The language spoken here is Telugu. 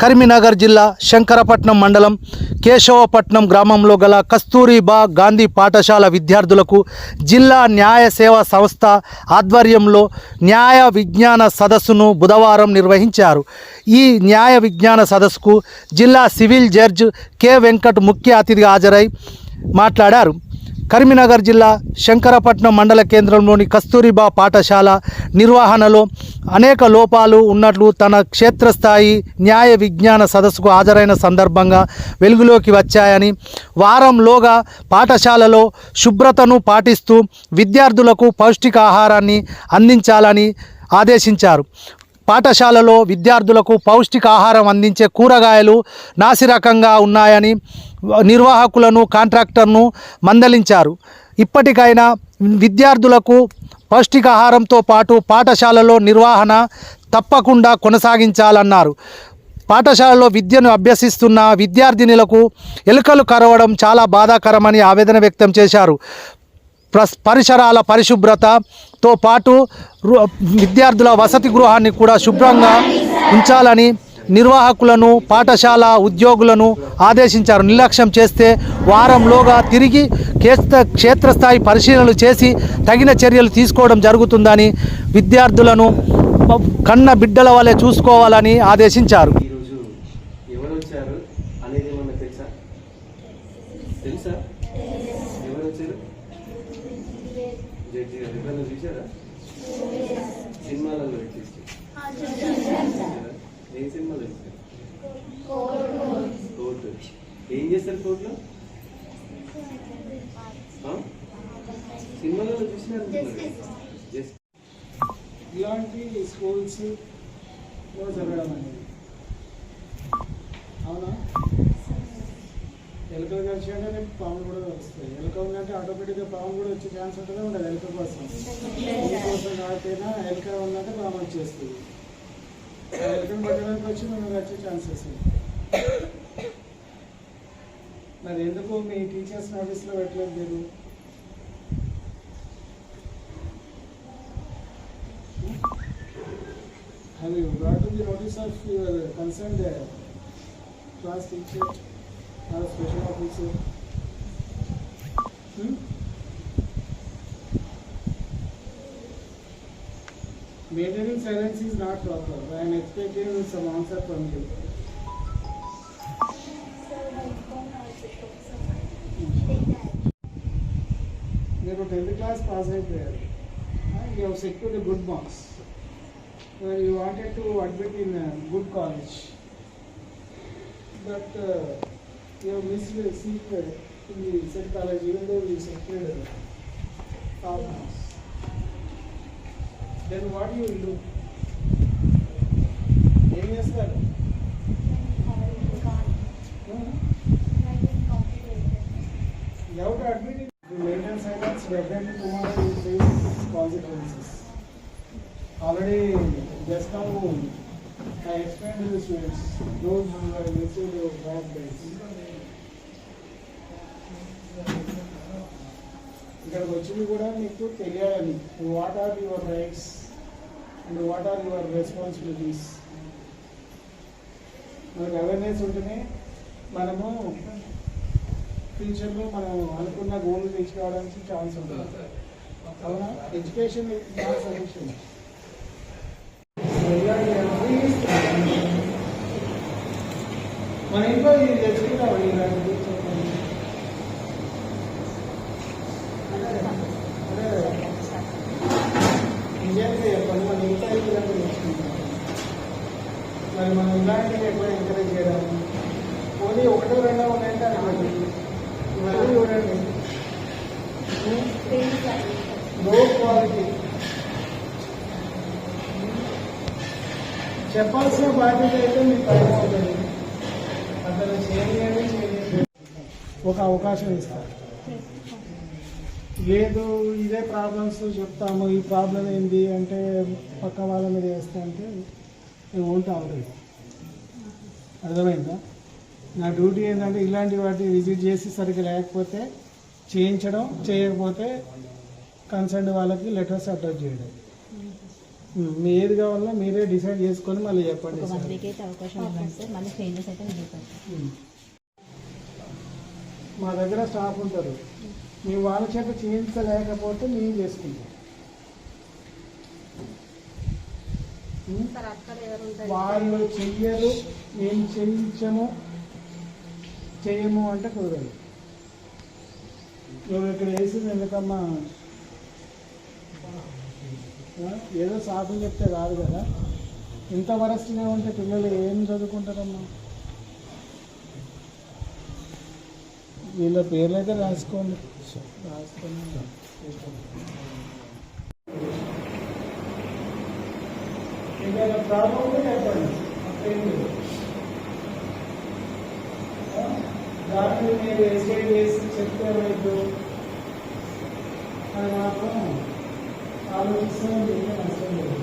కరీంనగర్ జిల్లా శంకరపట్నం మండలం కేశవపట్నం గ్రామంలో గల కస్తూరిబా గాంధీ పాఠశాల విద్యార్థులకు జిల్లా న్యాయ సేవా సంస్థ ఆధ్వర్యంలో న్యాయ విజ్ఞాన సదస్సును బుధవారం నిర్వహించారు. ఈ న్యాయ విజ్ఞాన సదస్సుకు జిల్లా సివిల్ జడ్జ్ కె వెంకట్ ముఖ్య అతిథిగా హాజరై మాట్లాడారు. కరీంనగర్ జిల్లా శంకరపట్నం మండల కేంద్రంలోని కస్తూరిబా పాఠశాల నిర్వహణలో అనేక లోపాలు ఉన్నట్లు తన క్షేత్రస్థాయి న్యాయ విజ్ఞాన సదస్సుకు హాజరైన సందర్భంగా వెలుగులోకి వచ్చాయని, వారంలోగా పాఠశాలలో శుభ్రతను పాటిస్తూ విద్యార్థులకు పౌష్టికాహారాన్ని అందించాలని ఆదేశించారు. పాఠశాలలో విద్యార్థులకు పౌష్టికాహారం అందించే కూరగాయలు నాసిరకంగా ఉన్నాయని నిర్వాహకులను, కాంట్రాక్టర్ను మందలించారు. ఇప్పటికైనా విద్యార్థులకు పౌష్టికాహారంతో పాటు పాఠశాలలో నిర్వహణ తప్పకుండా కొనసాగించాలన్నారు. పాఠశాలలో విద్యను అభ్యసిస్తున్న విద్యార్థినులకు ఎలుకలు కరవడం చాలా బాధాకరమని ఆవేదన వ్యక్తం చేశారు. పరిసరాల పరిశుభ్రతతో పాటు విద్యార్థుల వసతి గృహాన్ని కూడా శుభ్రంగా ఉంచాలని నిర్వాహకులను, పాఠశాల ఉద్యోగులను ఆదేశించారు. నిర్లక్ష్యం చేస్తే వారంలోగా తిరిగి క్షేత్రస్థాయి పరిశీలనలు చేసి తగిన చర్యలు తీసుకోవడం జరుగుతుందని, విద్యార్థులను కన్న బిడ్డల వలె చూసుకోవాలని ఆదేశించారు. ఏం చేస్తారు కోర్టులో? సినిమాలలో చూసినారు. ఇలాంటి స్కూల్స్ జరగడం అనేది అవునా? ఎలుకలు కలిసి అంటే పాములు కూడా వస్తాయి. ఎలుక ఉందంటే ఆటోమేటిక్గా పాము కూడా వచ్చే ఛాన్స్ ఉంటుందా? ఉండదు. ఎలుక కోసం కోసం కాకపోయినా ఎలుక ఉందంటే పాము వచ్చేస్తుంది. ఎలుకను పట్టడానికి వచ్చి మేము వచ్చే ఛాన్సెస్ ఉంది. మరి ఎందుకు మీ టీచర్స్ నోటీస్లో పెట్టలేదు మీరు? Have you brought to the notice of your concerned class teacher or special officer? Maintaining silence is not proper. I am expecting some answer from you. మీరు 10th class pass అయిపోయారు. You have secured a good marks. You wanted to admit in a good college, but you have missed a seat in the said college even though you secured top marks. Then what you will do? ఏం చేస్తారు? You have to admit it. If you maintain silence, definitely tomorrow you will face consequences. Already just now I explained to the students, those who are received bad grades. ఇక్కడికి వచ్చింది కూడా మీకు తెలియాలని, what are your rights and what are your responsibilities. మనకు అవేర్నెస్ ఉంటేనే మనము ఫ్యూచర్లో మనం అనుకున్న గోల్ రీచ్ కావడానికి ఛాన్స్ ఉంటుంది. అవునా? Education is not solution. మన ఇంట్లో ఇది తెచ్చుకుంటామండి. ఇలాంటి నిజంగా చెప్పండి, మన ఇంట్లో ఇలాంటి తెచ్చుకుంటాం. మరి మనం ఇలాంటివి ఎక్కువ ఎంకరేజ్ చేయడం, ఓన్లీ ఒకటో రెండో ఉన్నాయంటే అనుకోండి. ఇవన్నీ చూడండి, లో క్వాలిటీ. చెప్పాల్సిన బాధ్యత అయితే మీకు పైన ఉంటుంది. అతను చేయండి, ఒక అవకాశం ఇస్తారు. లేదు ఇదే ప్రాబ్లమ్స్ చెప్తాము, ఈ ప్రాబ్లం ఏంటి అంటే పక్క వాళ్ళ మీద వేస్తా అంటే ఓంట్ అవలేదు. అర్థమైందా? నా డ్యూటీ ఏంటంటే ఇలాంటి వాటిని విజిట్ చేసి సరిగ్గా లేకపోతే చేయించడం, చేయకపోతే కన్సర్న్ వాళ్ళకి లెటర్స్ అటాచ్ చేయడం. మీ ఏది కావాలో మీరే డిసైడ్ చేసుకొని మళ్ళీ చెప్పండి ఒక సార్. 1 వీక్ అయితే అవకాశం ఇవ్వండి సార్, మళ్ళీ చేంజెస్ అయితే నేను చూపెడతాను. మా దగ్గర స్టాఫ్ ఉంటారు, మీ వాళ్ళ చేత చేయించలేకపోతే మేము చేసుకుంటాం. వాళ్ళు చెయ్యరు, మేము చేయము అంటే కుదరదు. నువ్వు ఇక్కడ వేసింది ఎందుకమ్మా, ఏదో సాకులు చెప్తే కాదు కదా. ఇంత వరస్ట్గా ఉంటే పిల్లలు ఏం చదువుకుంటారమ్మా? వీళ్ళ పేర్లు అయితే రాసుకోండి. ఏదైనా ప్రాబ్లం ఉంటే చెప్పండి, దాన్ని మీరు ఎస్టేట్ చేసి చెప్తే రైతు అని మాత్రం ఆలోచిస్తే నష్టం లేదు.